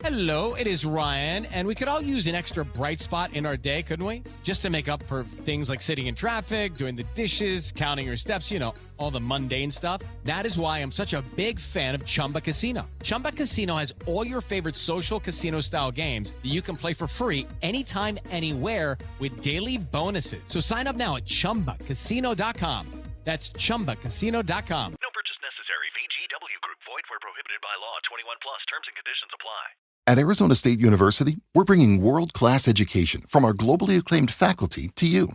Hello, it is Ryan, and we could all use an extra bright spot in our day, couldn't we? Just to make up for things like sitting in traffic, doing the dishes, counting your steps, all the mundane stuff. That is why I'm such a big fan of Chumba Casino. Chumba Casino has all your favorite social casino-style games that you can play for free anytime, anywhere with daily bonuses. So sign up now at ChumbaCasino.com. That's ChumbaCasino.com. No purchase necessary. VGW Group. Void where prohibited by law. 21 plus. Terms and conditions apply. At Arizona State University, we're bringing world-class education from our globally acclaimed faculty to you.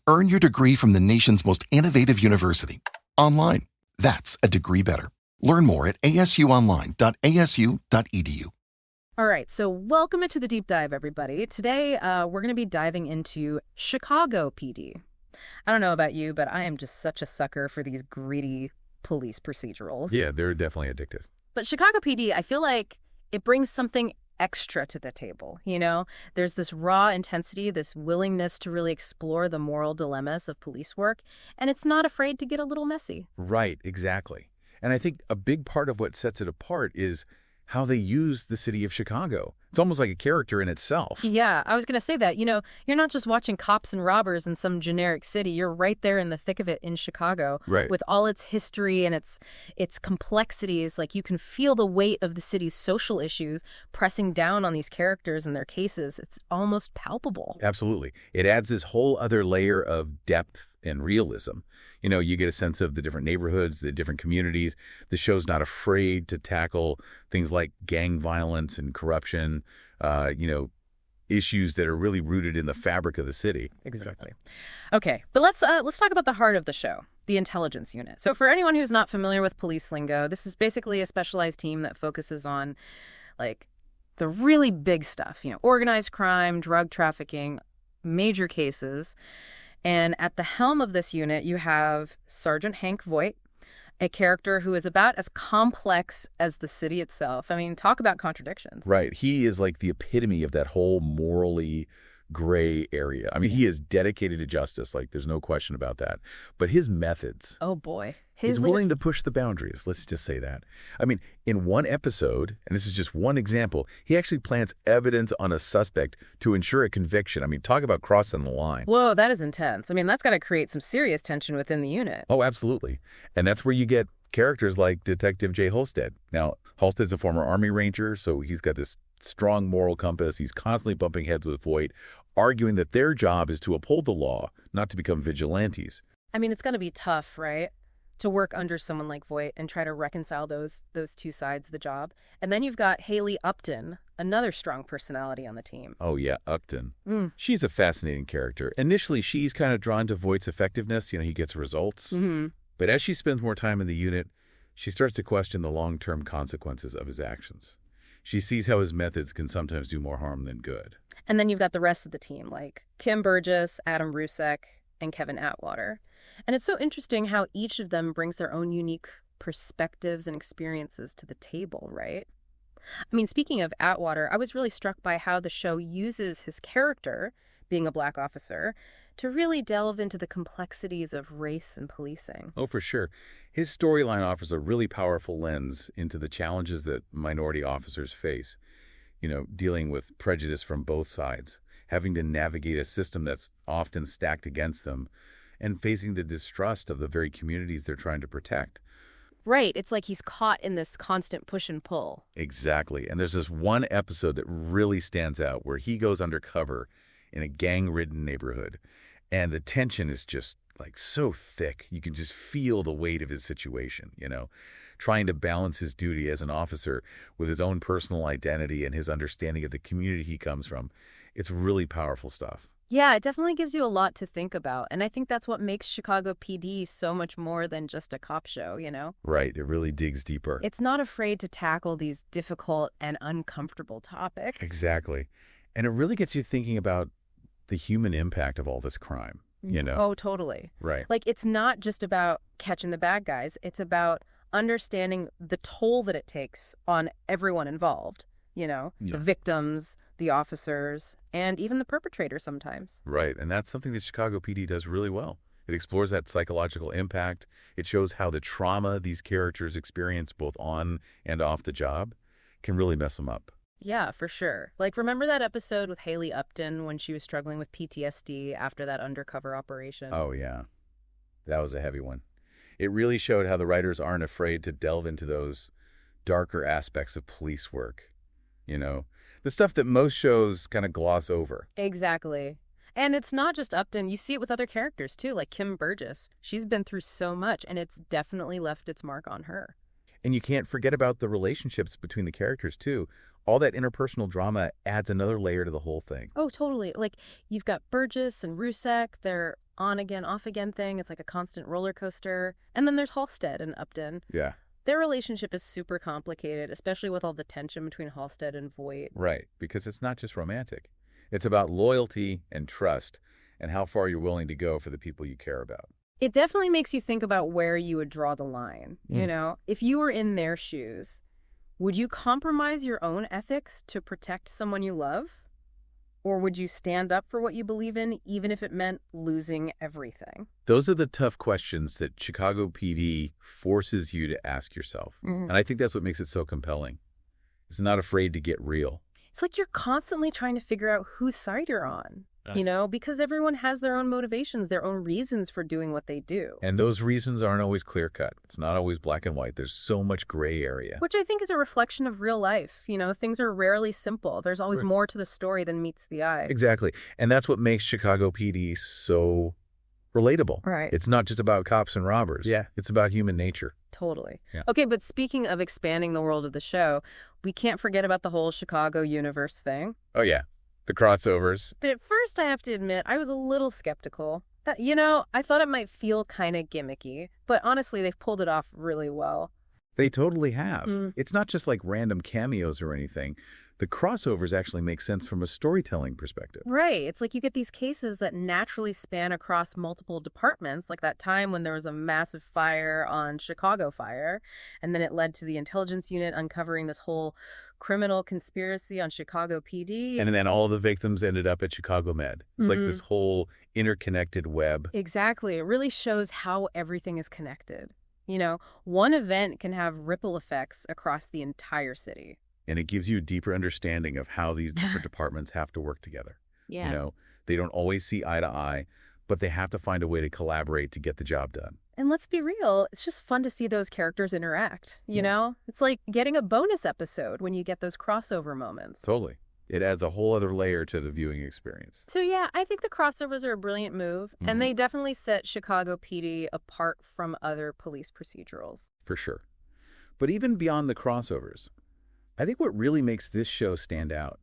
Earn your degree from the nation's most innovative university. Online. That's a degree better. Learn more at asuonline.asu.edu. All right, so welcome to the deep dive, everybody. Today, we're going to be diving into Chicago PD. I don't know about you, but I am just such a sucker for these greedy police procedurals. Yeah, they're definitely addictive. But Chicago PD, I feel like it brings something extra to the table, There's this raw intensity, this willingness to really explore the moral dilemmas of police work, and it's not afraid to get a little messy. Right, exactly. And I think a big part of what sets it apart is how they use the city of Chicago. It's almost like a character in itself. Yeah, I was going to say that. You're not just watching cops and robbers in some generic city. You're right there in the thick of it in Chicago. Right. With all its history and its complexities. Like, you can feel the weight of the city's social issues pressing down on these characters and their cases. It's almost palpable. Absolutely. It adds this whole other layer of depth and realism. You get a sense of the different neighborhoods, the different communities. The show's not afraid to tackle things like gang violence and corruption, issues that are really rooted in the fabric of the city. Exactly. Okay, but let's talk about the heart of the show, the intelligence unit. So for anyone who's not familiar with police lingo, this is basically a specialized team that focuses on, like, the really big stuff, organized crime, drug trafficking, major cases. And at the helm of this unit, you have Sergeant Hank Voight, a character who is about as complex as the city itself. I mean, talk about contradictions. Right. He is like the epitome of that whole morally gray area. I mean, he is dedicated to justice. Like, there's no question about that. But his methods. Oh, boy. He's willing to push the boundaries. Let's just say that. I mean, in one episode, and this is just one example, he actually plants evidence on a suspect to ensure a conviction. I mean, talk about crossing the line. Whoa, that is intense. I mean, that's got to create some serious tension within the unit. Oh, absolutely. And that's where you get characters like Detective Jay Holstead. Now, Holstead's a former Army Ranger, so he's got this strong moral compass. He's constantly bumping heads with Voight, arguing that their job is to uphold the law, not to become vigilantes. I mean, it's going to be tough, right? To work under someone like Voight and try to reconcile those two sides of the job. And then you've got Haley Upton, another strong personality on the team. Oh, yeah, Upton. She's a fascinating character. Initially, she's kind of drawn to Voight's effectiveness. He gets results. Mm-hmm. But as she spends more time in the unit, she starts to question the long-term consequences of his actions. She sees how his methods can sometimes do more harm than good. And then you've got the rest of the team, like Kim Burgess, Adam Rusek, and Kevin Atwater. And it's so interesting how each of them brings their own unique perspectives and experiences to the table, right? I mean, speaking of Atwater, I was really struck by how the show uses his character, being a black officer, to really delve into the complexities of race and policing. Oh, for sure. His storyline offers a really powerful lens into the challenges that minority officers face, dealing with prejudice from both sides, having to navigate a system that's often stacked against them, and facing the distrust of the very communities they're trying to protect. Right. It's like he's caught in this constant push and pull. Exactly. And there's this one episode that really stands out where he goes undercover in a gang-ridden neighborhood. And the tension is just like so thick. You can just feel the weight of his situation, trying to balance his duty as an officer with his own personal identity and his understanding of the community he comes from. It's really powerful stuff. Yeah, it definitely gives you a lot to think about. And I think that's what makes Chicago PD so much more than just a cop show, Right. It really digs deeper. It's not afraid to tackle these difficult and uncomfortable topics. Exactly. And it really gets you thinking about the human impact of all this crime, Oh, totally. Right. Like, it's not just about catching the bad guys. It's about understanding the toll that it takes on everyone involved. The victims, the officers, and even the perpetrator sometimes. Right. And that's something that Chicago PD does really well. It explores that psychological impact. It shows how the trauma these characters experience both on and off the job can really mess them up. Yeah, for sure. Like, remember that episode with Haley Upton when she was struggling with PTSD after that undercover operation? Oh, yeah. That was a heavy one. It really showed how the writers aren't afraid to delve into those darker aspects of police work. You know, the stuff that most shows kind of gloss over. Exactly. And it's not just Upton. You see it with other characters, too, like Kim Burgess. She's been through so much, and it's definitely left its mark on her. And you can't forget about the relationships between the characters, too. All that interpersonal drama adds another layer to the whole thing. Oh, totally. Like, you've got Burgess and Rusek. They're on-again, off-again thing. It's like a constant roller coaster. And then there's Halstead and Upton. Yeah. Their relationship is super complicated, especially with all the tension between Halstead and Voight. Right, because it's not just romantic. It's about loyalty and trust and how far you're willing to go for the people you care about. It definitely makes you think about where you would draw the line. You know, if you were in their shoes, would you compromise your own ethics to protect someone you love? Or would you stand up for what you believe in, even if it meant losing everything? Those are the tough questions that Chicago PD forces you to ask yourself. And I think that's what makes it so compelling. It's not afraid to get real. It's like you're constantly trying to figure out whose side you're on, you know, because everyone has their own motivations, their own reasons for doing what they do. And those reasons aren't always clear-cut. It's not always black and white. There's so much gray area. Which I think is a reflection of real life. You know, things are rarely simple. There's always more to the story than meets the eye. Exactly. And that's what makes Chicago PD so relatable. Right. It's not just about cops and robbers. Yeah. It's about human nature. Totally. Yeah. Okay, but speaking of expanding the world of the show, we can't forget about the whole Chicago universe thing. Oh, yeah. The crossovers. But at first, I have to admit, I was a little skeptical. You know, I thought it might feel kind of gimmicky, but honestly, they've pulled it off really well. They totally have. It's not just like random cameos or anything. The crossovers actually make sense from a storytelling perspective. Right. It's like you get these cases that naturally span across multiple departments, like that time when there was a massive fire on Chicago Fire, and then it led to the intelligence unit uncovering this whole criminal conspiracy on Chicago PD. And then all the victims ended up at Chicago Med. It's like this whole interconnected web. Exactly. It really shows how everything is connected. You know, one event can have ripple effects across the entire city. And it gives you a deeper understanding of how these different departments have to work together. Yeah. You know, they don't always see eye to eye, but they have to find a way to collaborate to get the job done. And let's be real, it's just fun to see those characters interact, you know? It's like getting a bonus episode when you get those crossover moments. Totally. It adds a whole other layer to the viewing experience. So yeah, I think the crossovers are a brilliant move, and they definitely set Chicago PD apart from other police procedurals. For sure. But even beyond the crossovers, I think what really makes this show stand out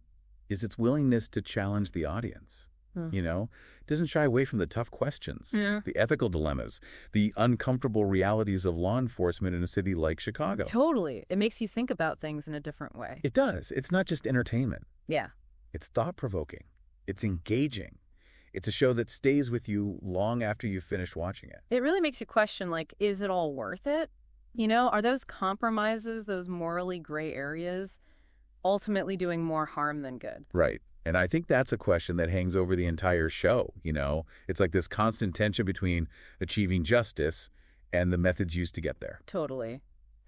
is its willingness to challenge the audience. You know, it doesn't shy away from the tough questions, the ethical dilemmas, the uncomfortable realities of law enforcement in a city like Chicago. Totally. It makes you think about things in a different way. It does. It's not just entertainment. Yeah. It's thought-provoking. It's engaging. It's a show that stays with you long after you've finished watching it. It really makes you question, like, is it all worth it? You know, are those compromises, those morally gray areas, ultimately doing more harm than good? Right. And I think that's a question that hangs over the entire show, you know? It's like this constant tension between achieving justice and the methods used to get there. Totally.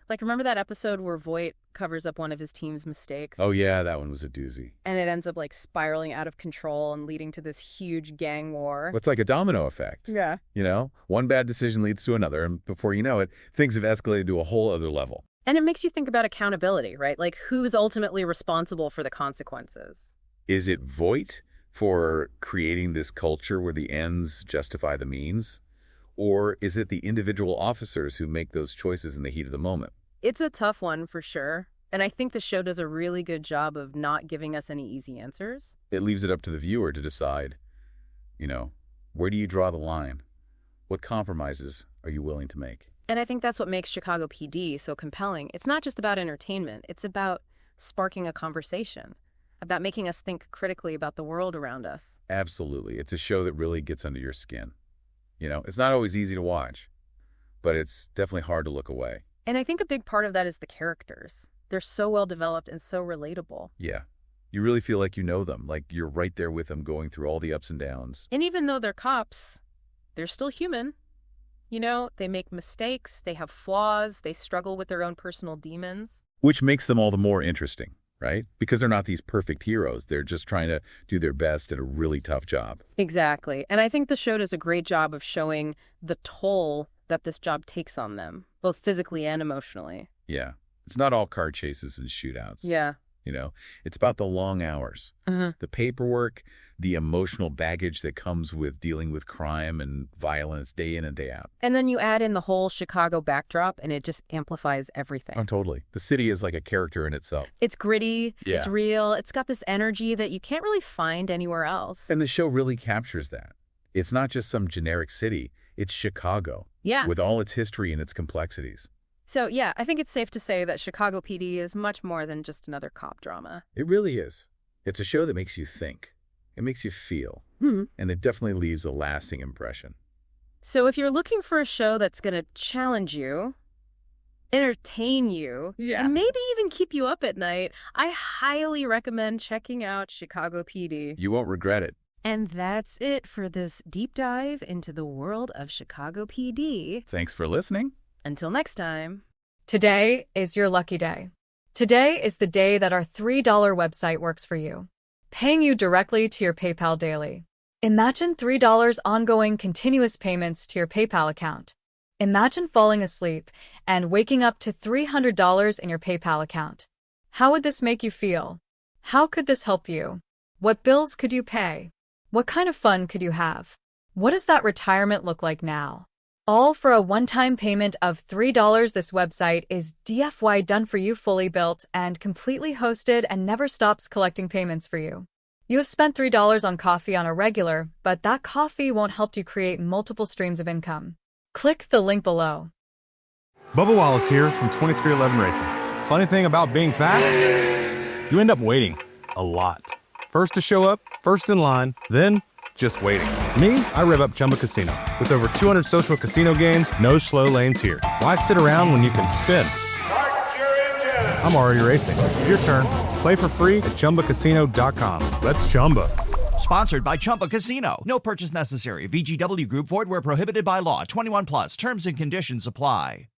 Like, remember that episode where Voight covers up one of his team's mistakes? Oh, yeah, that one was a doozy. And it ends up, like, spiraling out of control and leading to this huge gang war. It's like a domino effect. Yeah. You know, one bad decision leads to another, and before you know it, things have escalated to a whole other level. And it makes you think about accountability, right? Like, who's ultimately responsible for the consequences? Is it Voight for creating this culture where the ends justify the means? Or is it the individual officers who make those choices in the heat of the moment? It's a tough one for sure. And I think the show does a really good job of not giving us any easy answers. It leaves it up to the viewer to decide, you know, where do you draw the line? What compromises are you willing to make? And I think that's what makes Chicago PD so compelling. It's not just about entertainment. It's about sparking a conversation, about making us think critically about the world around us. Absolutely. It's a show that really gets under your skin. You know, it's not always easy to watch, but it's definitely hard to look away. And I think a big part of that is the characters. They're so well developed and so relatable. Yeah. You really feel like you know them, like you're right there with them going through all the ups and downs. And even though they're cops, they're still human. You know, they make mistakes, they have flaws, they struggle with their own personal demons. Which makes them all the more interesting. right? Because they're not these perfect heroes. They're just trying to do their best at a really tough job. Exactly. And I think the show does a great job of showing the toll that this job takes on them, both physically and emotionally. Yeah. It's not all car chases and shootouts. Yeah. You know, it's about the long hours, the paperwork, the emotional baggage that comes with dealing with crime and violence day in and day out. And then you add in the whole Chicago backdrop, and it just amplifies everything. Oh, totally. The city is like a character in itself. It's gritty. Yeah. It's real. It's got this energy that you can't really find anywhere else. And the show really captures that. It's not just some generic city. It's Chicago. Yeah. With all its history and its complexities. So, yeah, I think it's safe to say that Chicago PD is much more than just another cop drama. It really is. It's a show that makes you think. It makes you feel. And it definitely leaves a lasting impression. So if you're looking for a show that's going to challenge you, entertain you, and maybe even keep you up at night, I highly recommend checking out Chicago PD. You won't regret it. And that's it for this deep dive into the world of Chicago PD. Thanks for listening. Until next time. Today is your lucky day. Today is the day that our $3 website works for you, paying you directly to your PayPal daily. Imagine $3 ongoing continuous payments to your PayPal account. Imagine falling asleep and waking up to $300 in your PayPal account. How would this make you feel? How could this help you? What bills could you pay? What kind of fun could you have? What does that retirement look like now? All for a one-time payment of $3. This website is DFY done for you, fully built and completely hosted, and never stops collecting payments for you. You have spent $3 on coffee on a regular, but that coffee won't help you create multiple streams of income. Click the link below. Bubba Wallace here from 2311 Racing. Funny thing about being fast, you end up waiting a lot. First to show up, first in line, then just waiting. Me, I rev up Chumba Casino. With over 200 social casino games, no slow lanes here. Why sit around when you can spin? I'm already racing. Your turn. Play for free at ChumbaCasino.com. Let's Chumba. Sponsored by Chumba Casino. No purchase necessary. VGW Group. Void where prohibited by law. 21 plus. Terms and conditions apply.